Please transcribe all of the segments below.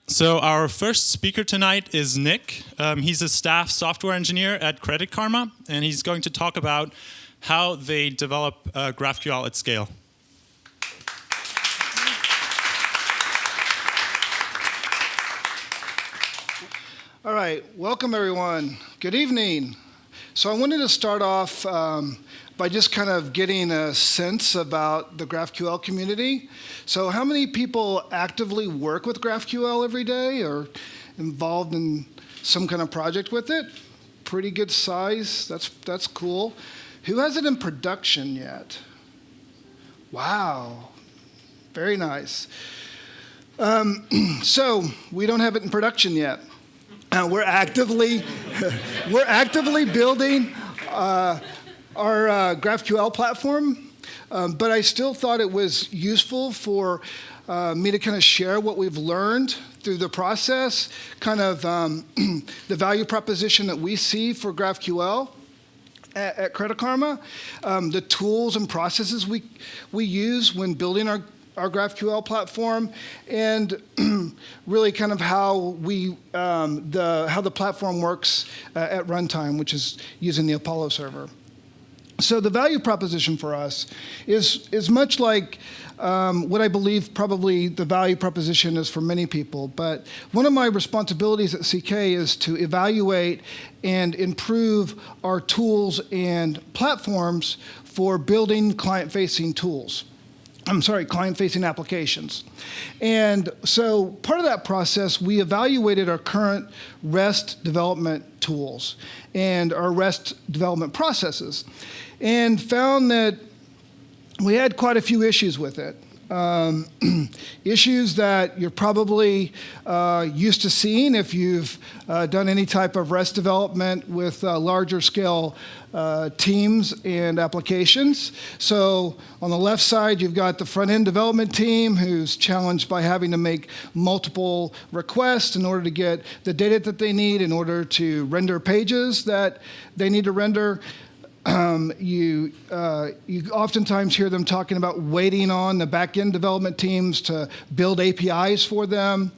So our first speaker tonight is Nick. He's a staff software engineer at Credit Karma, and he's going to talk about how they develop GraphQL at scale. All right, welcome everyone. Good evening. So I wanted to start off by just kind of getting a sense about the GraphQL community. So how many people actively work with GraphQL every day or involved in some kind of project with it? Pretty good size, that's cool. Who has it in production yet? Wow, very nice. So we don't have it in production yet. We're actively building our GraphQL platform, but I still thought it was useful for me to kind of share what we've learned through the process, kind of the value proposition that we see for GraphQL at Credit Karma, the tools and processes we use when building our GraphQL platform, and really kind of how the platform works at runtime, which is using the Apollo server. So the value proposition for us is much like what I believe probably the value proposition is for many people. But one of my responsibilities at CK is to evaluate and improve our tools and platforms for building client-facing applications. And so part of that process, we evaluated our current REST development tools and our REST development processes and found that we had quite a few issues with it. Issues that you're probably used to seeing if you've done any type of REST development with larger scale teams and applications. So on the left side, you've got the front-end development team who's challenged by having to make multiple requests in order to get the data that they need in order to render pages that they need to render. You oftentimes hear them talking about waiting on the back-end development teams to build APIs for them.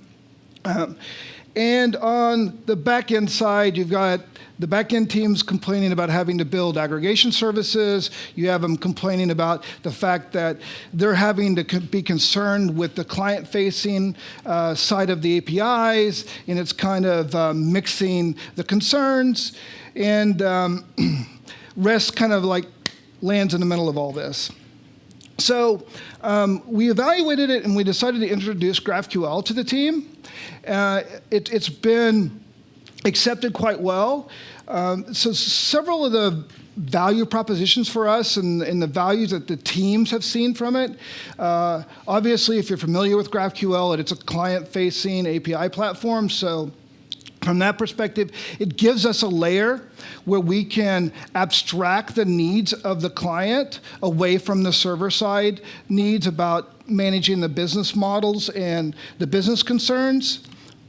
And on the back-end side, you've got the back-end teams complaining about having to build aggregation services. You have them complaining about the fact that they're having to be concerned with the client-facing side of the APIs, and it's kind of mixing the concerns. And REST kind of like lands in the middle of all this. So we evaluated it and we decided to introduce GraphQL to the team. It's been accepted quite well. So several of the value propositions for us and the values that the teams have seen from it. Obviously, if you're familiar with GraphQL, it's a client-facing API platform. So from that perspective, it gives us a layer where we can abstract the needs of the client away from the server-side needs about managing the business models and the business concerns.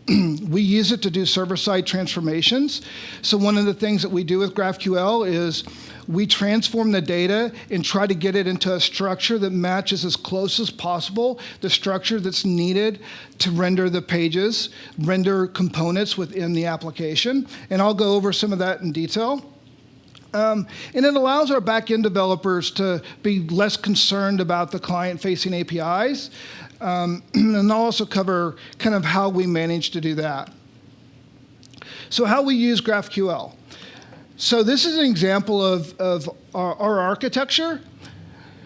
We use it to do server-side transformations. So one of the things that we do with GraphQL is we transform the data and try to get it into a structure that matches as close as possible the structure that's needed to render the pages, render components within the application. And I'll go over some of that in detail. And it allows our back-end developers to be less concerned about the client-facing APIs. And I'll also cover kind of how we manage to do that. So how we use GraphQL. So this is an example of our architecture.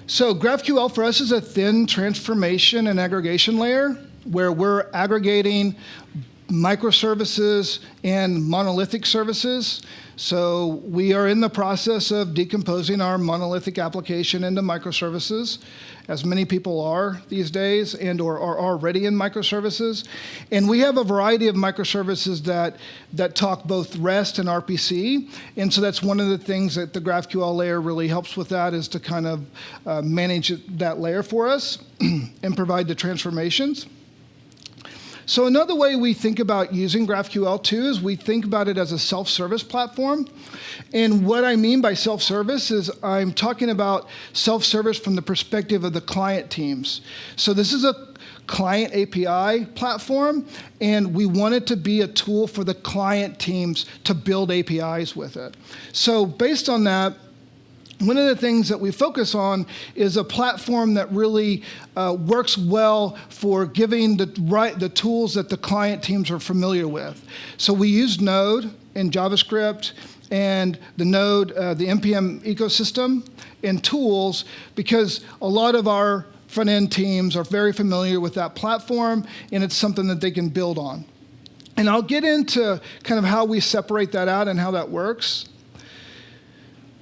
So GraphQL for us is a thin transformation and aggregation layer where we're aggregating microservices and monolithic services. So we are in the process of decomposing our monolithic application into microservices, as many people are these days and or are already in microservices. And we have a variety of microservices that talk both REST and RPC. And so that's one of the things that the GraphQL layer really helps with, that is to kind of manage that layer for us and provide the transformations. So another way we think about using GraphQL too is we think about it as a self-service platform. And what I mean by self-service is I'm talking about self-service from the perspective of the client teams. So this is a client API platform, and we want it to be a tool for the client teams to build APIs with it. So based on that, one of the things that we focus on is a platform that really works well for giving the tools that the client teams are familiar with. So we use Node in JavaScript and the Node, the NPM ecosystem and tools, because a lot of our front-end teams are very familiar with that platform, and it's something that they can build on. And I'll get into kind of how we separate that out and how that works.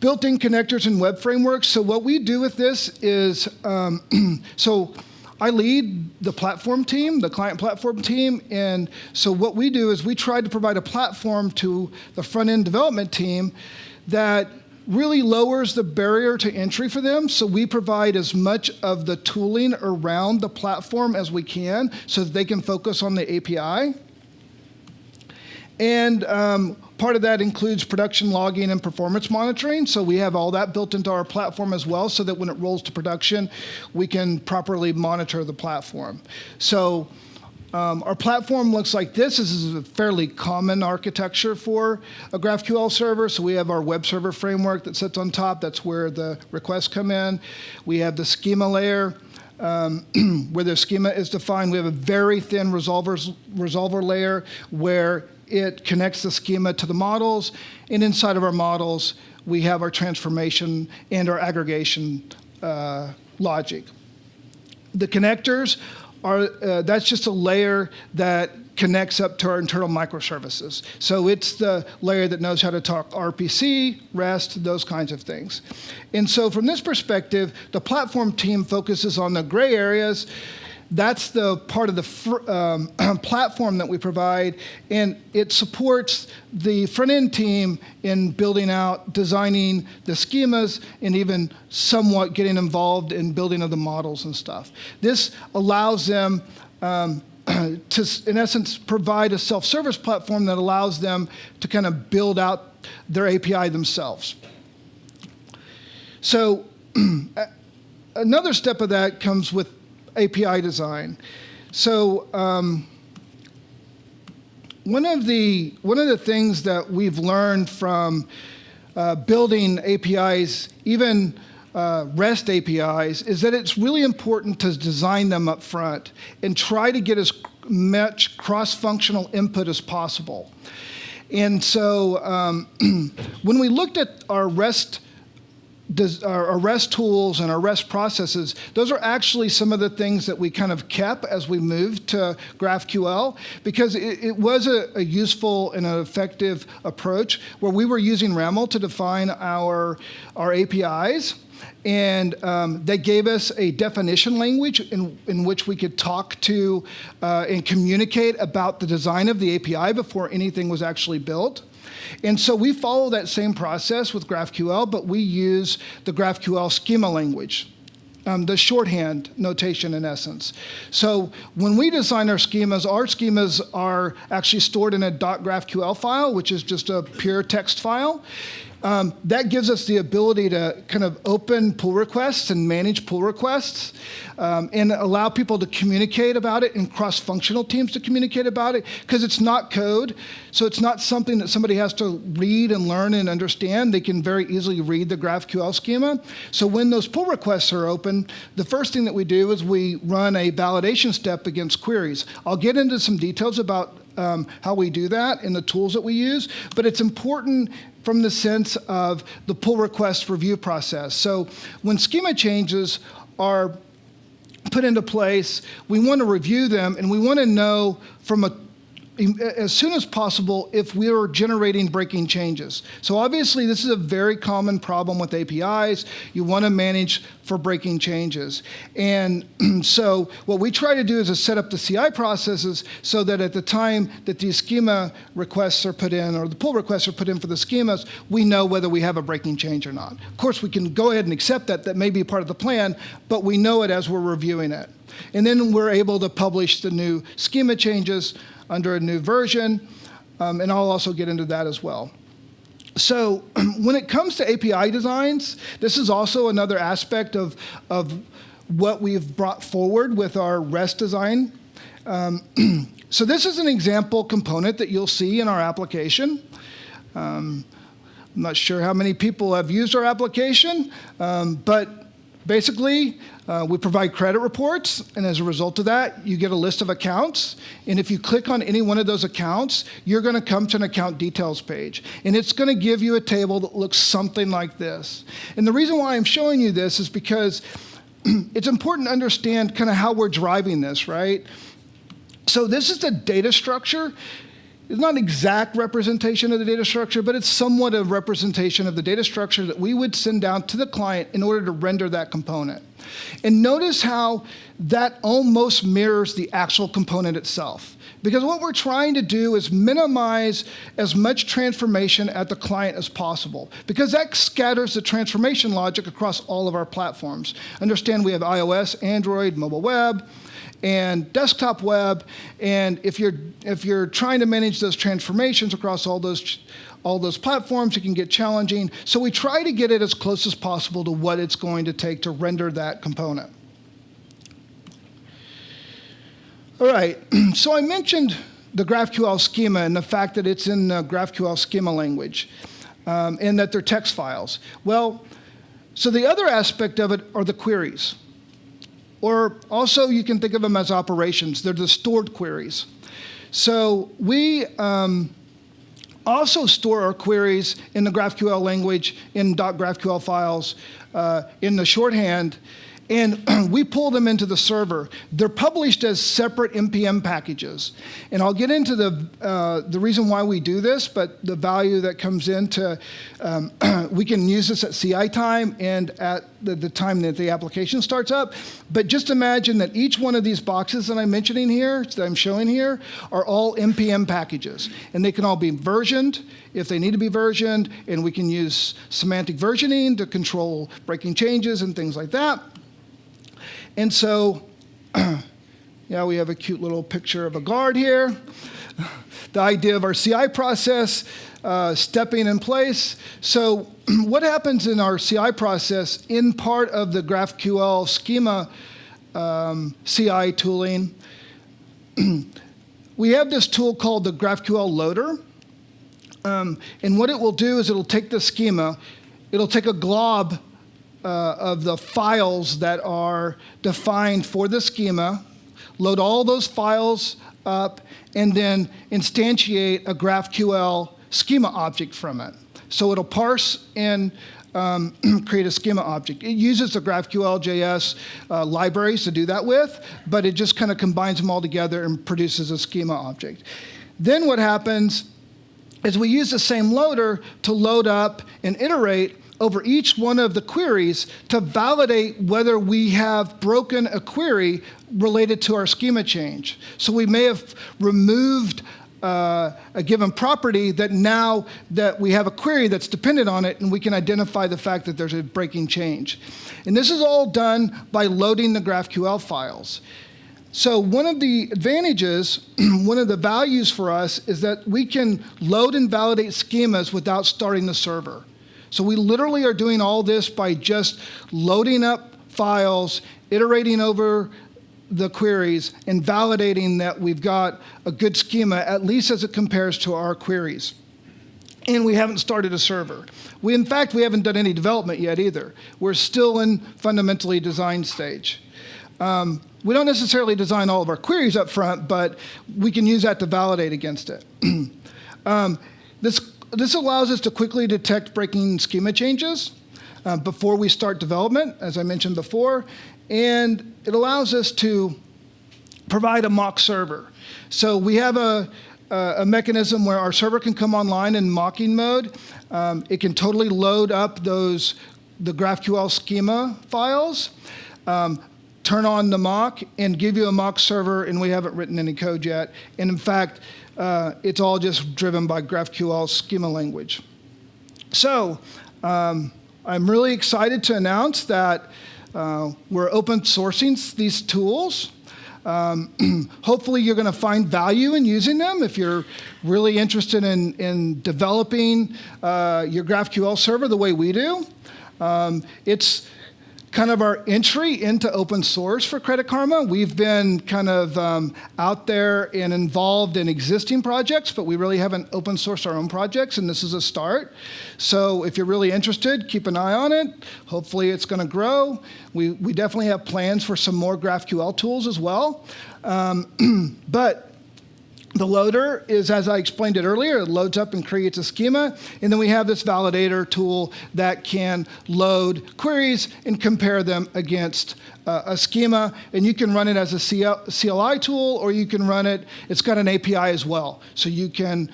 Built-in connectors and web frameworks. So what we do with this is, so I lead the platform team, the client platform team, and so what we do is we try to provide a platform to the front-end development team that really lowers the barrier to entry for them. So we provide as much of the tooling around the platform as we can so that they can focus on the API. And part of that includes production logging and performance monitoring. So we have all that built into our platform as well, so that when it rolls to production, we can properly monitor the platform. So our platform looks like this. This is a fairly common architecture for a GraphQL server. So we have our web server framework that sits on top. That's where the requests come in. We have the schema layer, where the schema is defined. We have a very thin resolver layer where it connects the schema to the models, and inside of our models, we have our transformation and our aggregation logic. The connectors are, that's just a layer that connects up to our internal microservices. So it's the layer that knows how to talk RPC, REST, those kinds of things. And so from this perspective, the platform team focuses on the gray areas. That's the part of the platform that we provide, and it supports the front-end team in building out, designing the schemas, and even somewhat getting involved in building of the models and stuff. This allows them to, in essence, provide a self-service platform that allows them to kind of build out their API themselves. So another step of that comes with API design. So one of the things that we've learned from building APIs, even REST APIs, is that it's really important to design them up front and try to get as much cross-functional input as possible. And so when we looked at our REST tools and our REST processes, those are actually some of the things that we kind of kept as we moved to GraphQL, because it was a useful and an effective approach where we were using RAML to define our APIs. And they gave us a definition language in which we could talk to and communicate about the design of the API before anything was actually built. And so we follow that same process with GraphQL, but we use the GraphQL schema language, the shorthand notation in essence. So when we design our schemas are actually stored in a .graphql file, which is just a pure text file. That gives us the ability to kind of open pull requests and manage pull requests and allow people to communicate about it and cross-functional teams to communicate about it, because it's not code. So it's not something that somebody has to read and learn and understand. They can very easily read the GraphQL schema. So when those pull requests are open, the first thing that we do is we run a validation step against queries. I'll get into some details about how we do that and the tools that we use, but it's important from the sense of the pull request review process. So when schema changes are put into place, we want to review them, and we want to know from as soon as possible if we are generating breaking changes. So obviously this is a very common problem with APIs. You want to manage for breaking changes. And so what we try to do is to set up the CI processes so that at the time that these schema requests are put in or the pull requests are put in for the schemas, we know whether we have a breaking change or not. Of course, we can go ahead and accept that may be part of the plan, but we know it as we're reviewing it. And then we're able to publish the new schema changes under a new version, and I'll also get into that as well. So when it comes to API designs, this is also another aspect of what we've brought forward with our REST design. So this is an example component that you'll see in our application. I'm not sure how many people have used our application, but basically, we provide credit reports, and as a result of that, you get a list of accounts. And if you click on any one of those accounts, you're going to come to an account details page. And it's going to give you a table that looks something like this. And the reason why I'm showing you this is because it's important to understand kind of how we're driving this, right? So this is the data structure. It's not an exact representation of the data structure, but it's somewhat a representation of the data structure that we would send down to the client in order to render that component. And notice how that almost mirrors the actual component itself. Because what we're trying to do is minimize as much transformation at the client as possible, because that scatters the transformation logic across all of our platforms. Understand we have iOS, Android, mobile web, and desktop web, and if you're trying to manage those transformations across all those platforms, it can get challenging. So we try to get it as close as possible to what it's going to take to render that component. All right, so I mentioned the GraphQL schema and the fact that it's in the GraphQL schema language, and that they're text files. Well, so the other aspect of it are the queries. Or also you can think of them as operations. They're the stored queries. So we also store our queries in the GraphQL language, in .graphql files, in the shorthand, and we pull them into the server. They're published as separate NPM packages. And I'll get into the reason why we do this, but the value that comes into, we can use this at CI time and at the time that the application starts up. But just imagine that each one of these boxes that I'm mentioning here, that I'm showing here, are all NPM packages. And they can all be versioned if they need to be versioned, and we can use semantic versioning to control breaking changes and things like that. And so, yeah, we have a cute little picture of a guard here. The idea of our CI process, stepping in place. So what happens in our CI process in part of the GraphQL schema CI tooling, we have this tool called the GraphQL loader. And what it will do is it'll take the schema, it'll take a glob of the files that are defined for the schema, load all those files up, and then instantiate a GraphQL schema object from it. So it'll parse and create a schema object. It uses the GraphQL JS libraries to do that with, but it just kind of combines them all together and produces a schema object. Then what happens is we use the same loader to load up and iterate over each one of the queries to validate whether we have broken a query related to our schema change. So we may have removed a given property that now that we have a query that's dependent on it, and we can identify the fact that there's a breaking change. And this is all done by loading the GraphQL files. So one of the advantages, one of the values for us is that we can load and validate schemas without starting the server. So we literally are doing all this by just loading up files, iterating over the queries, and validating that we've got a good schema, at least as it compares to our queries. And we haven't started a server. In fact, we haven't done any development yet either. We're still in fundamentally design stage. We don't necessarily design all of our queries up front, but we can use that to validate against it. This allows us to quickly detect breaking schema changes before we start development, as I mentioned before, and it allows us to provide a mock server. So we have a mechanism where our server can come online in mocking mode. It can totally load up the GraphQL schema files, turn on the mock, and give you a mock server, and we haven't written any code yet. And in fact, it's all just driven by GraphQL schema language. So I'm really excited to announce that we're open sourcing these tools. Hopefully you're going to find value in using them if you're really interested in developing your GraphQL server the way we do. It's kind of our entry into open source for Credit Karma. We've been kind of out there and involved in existing projects, but we really haven't open sourced our own projects, and this is a start. So if you're really interested, keep an eye on it. Hopefully it's going to grow. We definitely have plans for some more GraphQL tools as well. But the loader is, as I explained it earlier, it loads up and creates a schema. And then we have this validator tool that can load queries and compare them against a schema. And you can run it as a CLI tool, or you can run it, it's got an API as well. So you can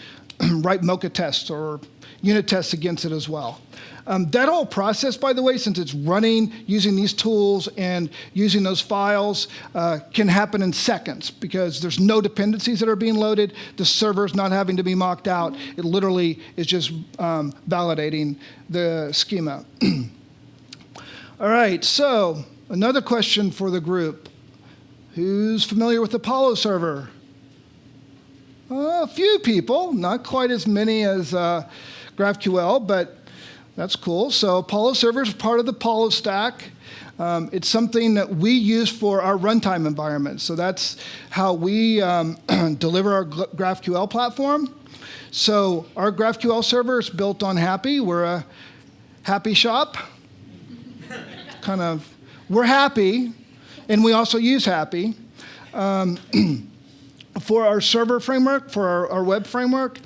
write Mocha tests or unit tests against it as well. That whole process, by the way, since it's running using these tools and using those files, can happen in seconds because there's no dependencies that are being loaded. The server's not having to be mocked out. It literally is just validating the schema. All right, so another question for the group. Who's familiar with Apollo server? A few people, not quite as many as GraphQL, but that's cool. So Apollo server is part of the Apollo stack. It's something that we use for our runtime environment. So that's how we deliver our GraphQL platform. So our GraphQL server is built on Happy. We're a happy shop. We're happy, and we also use Happy. For our server framework, for our web framework,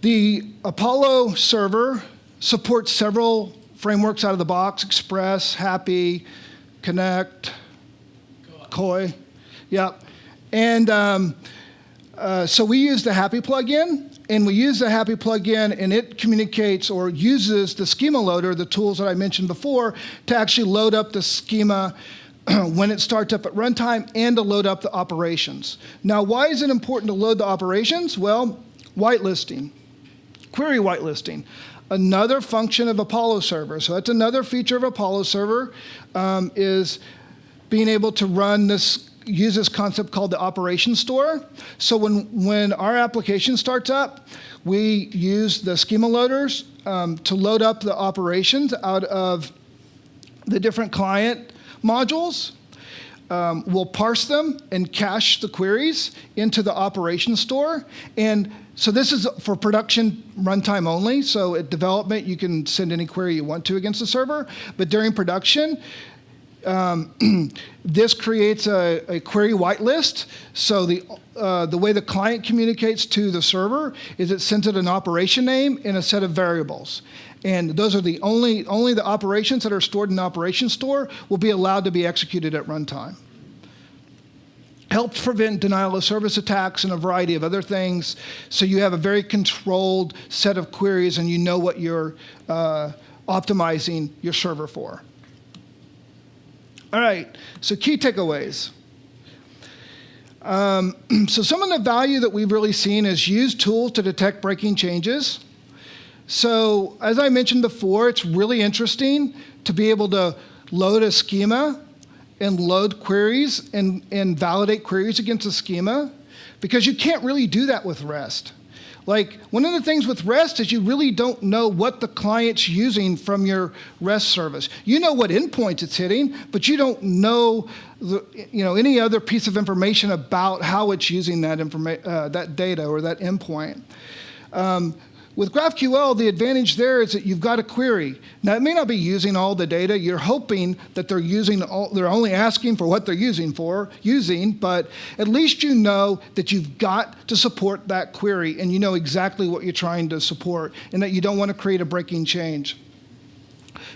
the Apollo server supports several frameworks out of the box: Express, Happy, Connect, Koi. Yep. And so we use the Happy plugin, and we use the Happy plugin, and it communicates or uses the schema loader, the tools that I mentioned before, to actually load up the schema when it starts up at runtime and to load up the operations. Now, why is it important to load the operations? Well, whitelisting. Query whitelisting, another function of Apollo server. So that's another feature of Apollo server, is being able to use this concept called the operation store. So when our application starts up, we use the schema loaders to load up the operations out of the different client modules. We'll parse them and cache the queries into the operation store. And so this is for production runtime only. So at development, you can send any query you want to against the server. But during production, this creates a query whitelist. So the way the client communicates to the server is it sends it an operation name and a set of variables. And those are the only the operations that are stored in the operation store will be allowed to be executed at runtime. Helps prevent denial of service attacks and a variety of other things. So you have a very controlled set of queries and you know what you're optimizing your server for. All right, so key takeaways. So some of the value that we've really seen is use tools to detect breaking changes. So as I mentioned before, it's really interesting to be able to load a schema and load queries and validate queries against a schema, because you can't really do that with REST. Like, one of the things with REST is you really don't know what the client's using from your REST service. You know what endpoints it's hitting, but you don't know any other piece of information about how it's using that that data or that endpoint. With GraphQL, the advantage there is that you've got a query. Now, it may not be using all the data. You're hoping that they're only asking for what they're using, but at least you know that you've got to support that query and you know exactly what you're trying to support and that you don't want to create a breaking change.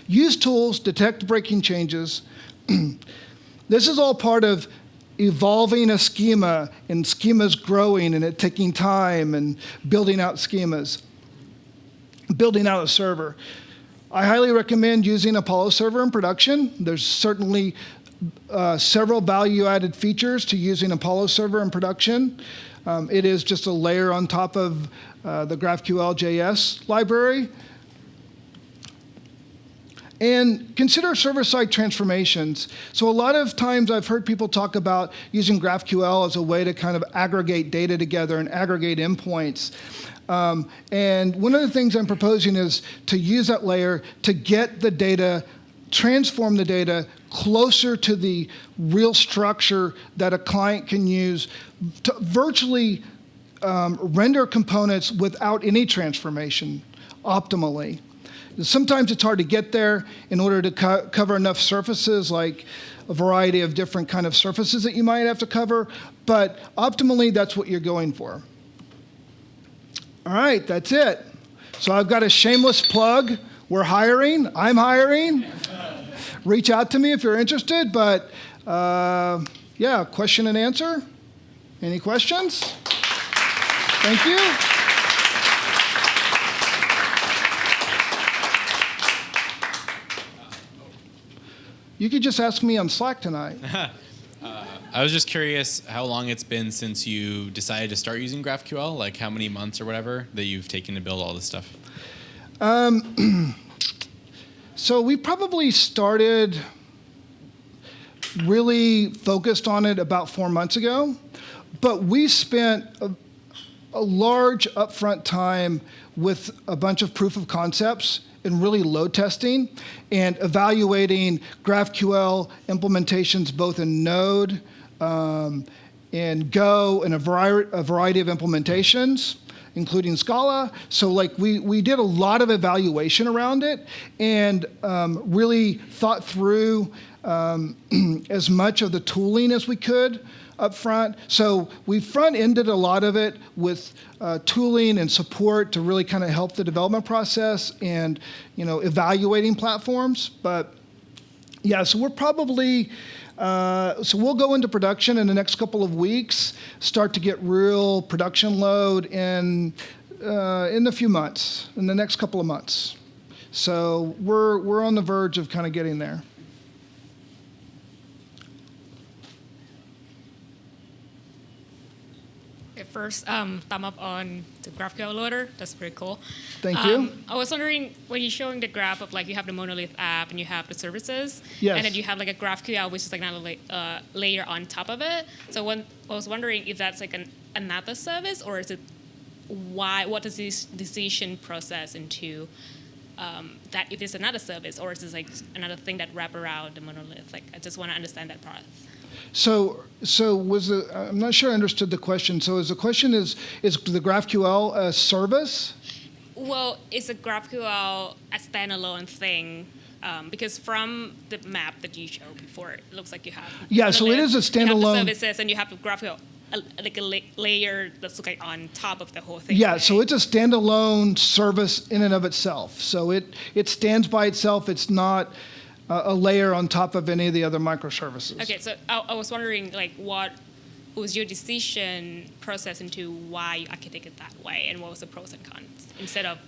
Use tools, detect breaking changes. This is all part of evolving a schema and schemas growing and it taking time and building out schemas, building out a server. I highly recommend using Apollo Server in production. There's certainly several value-added features to using Apollo Server in production. It is just a layer on top of the GraphQL JS library. And consider server-side transformations. So a lot of times I've heard people talk about using GraphQL as a way to kind of aggregate data together and aggregate endpoints. And one of the things I'm proposing is to use that layer to get the data, transform the data closer to the real structure that a client can use to virtually render components without any transformation optimally. Sometimes it's hard to get there in order to cover enough surfaces, like a variety of different kind of surfaces that you might have to cover, but optimally that's what you're going for. All right, that's it. So I've got a shameless plug. We're hiring. I'm hiring. Reach out to me if you're interested, but yeah, question and answer. Any questions? Thank you. You could just ask me on Slack tonight. I was just curious how long it's been since you decided to start using GraphQL, like how many months or whatever that you've taken to build all this stuff? So we probably started really focused on it about 4 months ago, but we spent a large upfront time with a bunch of proof of concepts and really load testing and evaluating GraphQL implementations both in Node and Go and a variety of implementations, including Scala. So like we did a lot of evaluation around it and really thought through as much of the tooling as we could up front. So we front-ended a lot of it with tooling and support to really kind of help the development process and, evaluating platforms. But yeah, so we're probably, so we'll go into production in the next couple of weeks, start to get real production load in a few months, in the next couple of months. So we're on the verge of kind of getting there. First, thumb up on the GraphQL loader. That's pretty cool. Thank you. I was wondering, when you're showing the graph of like you have the monolith app and you have the services, Yes. and then you have like a GraphQL, which is like another layer on top of it. So I was wondering if that's like another service, or is it what is this decision process into that if it's another service, or is this like another thing that wrap around the monolith? Like I just want to understand that part. So I'm not sure I understood the question. So the question is the GraphQL a service? Well, it's a GraphQL a standalone thing, because from the map that you showed before, it looks like you have. Yeah, so it is a standalone. You have the services and you have the GraphQL, like a layer that's like on top of the whole thing. Yeah, right? so it's a standalone service in and of itself. So it stands by itself. It's not a layer on top of any of the other microservices. Okay, so I was wondering, like, what was your decision process into why you architected it that way, and what was the pros and cons? Instead of,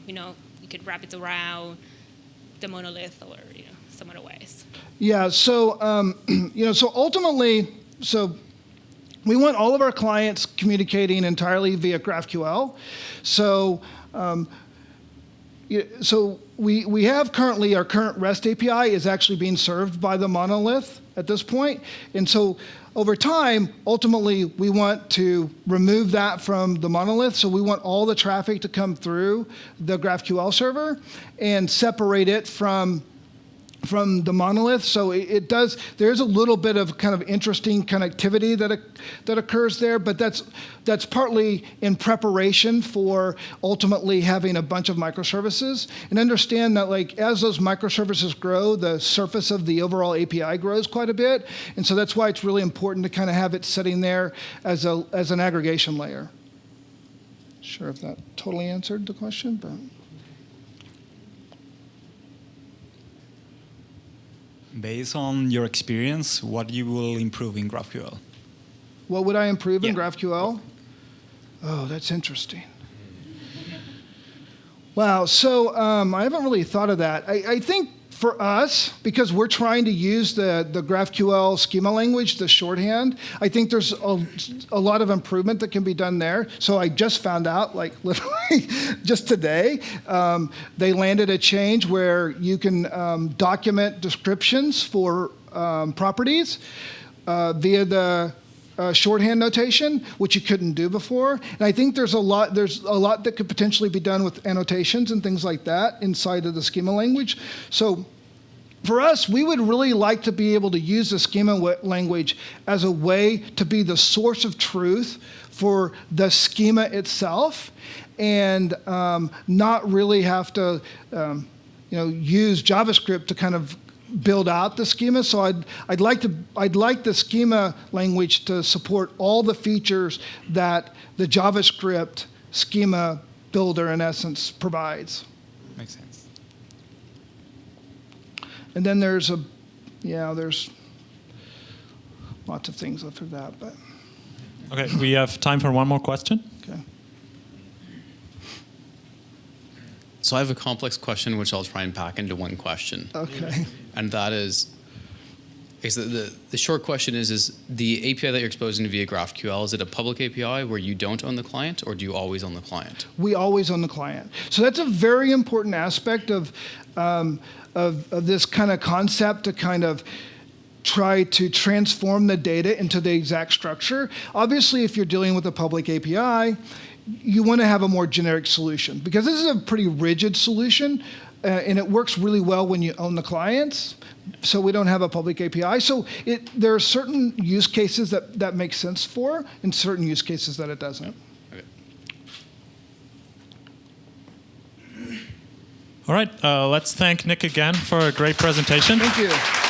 you could wrap it around the monolith or some other ways. Yeah, so so ultimately, we want all of our clients communicating entirely via GraphQL. So we have currently, our current REST API is actually being served by the monolith at this point. And so over time, ultimately, we want to remove that from the monolith. So we want all the traffic to come through the GraphQL server and separate it from the monolith. So there's a little bit of kind of interesting connectivity that occurs there, but that's partly in preparation for ultimately having a bunch of microservices. And understand that like as those microservices grow, the surface of the overall API grows quite a bit. And so that's why it's really important to kind of have it sitting there as an aggregation layer. Sure if that totally answered the question, but. Based on your experience, what you will improve in GraphQL? What would I improve in Yeah. GraphQL? Oh, that's interesting. Wow, so I haven't really thought of that. I think for us, because we're trying to use the GraphQL schema language, the shorthand, I think there's a lot of improvement that can be done there. So I just found out, like literally just today, they landed a change where you can document descriptions for properties via the shorthand notation, which you couldn't do before. And I think there's a lot that could potentially be done with annotations and things like that inside of the schema language. So for us, we would really like to be able to use the schema language as a way to be the source of truth for the schema itself, and not really have to use JavaScript to kind of build out the schema. So I'd like the schema language to support all the features that the JavaScript schema builder in essence provides. Makes sense. And then there's lots of things after that, but Okay, we have time for one more question. okay. So I have a complex question, which I'll try and pack into one question. Okay. And that is, I guess the short question is the API that you're exposing via GraphQL, is it a public API where you don't own the client, or do you always own the client? We always own the client. So that's a very important aspect of this kind of concept to kind of try to transform the data into the exact structure. Obviously, if you're dealing with a public API, you want to have a more generic solution, because this is a pretty rigid solution, and it works really well when you own the clients. So we don't have a public API. So there are certain use cases that make sense for, and certain use cases that it doesn't. Okay. All right, let's thank Nick again for a great presentation. Thank you.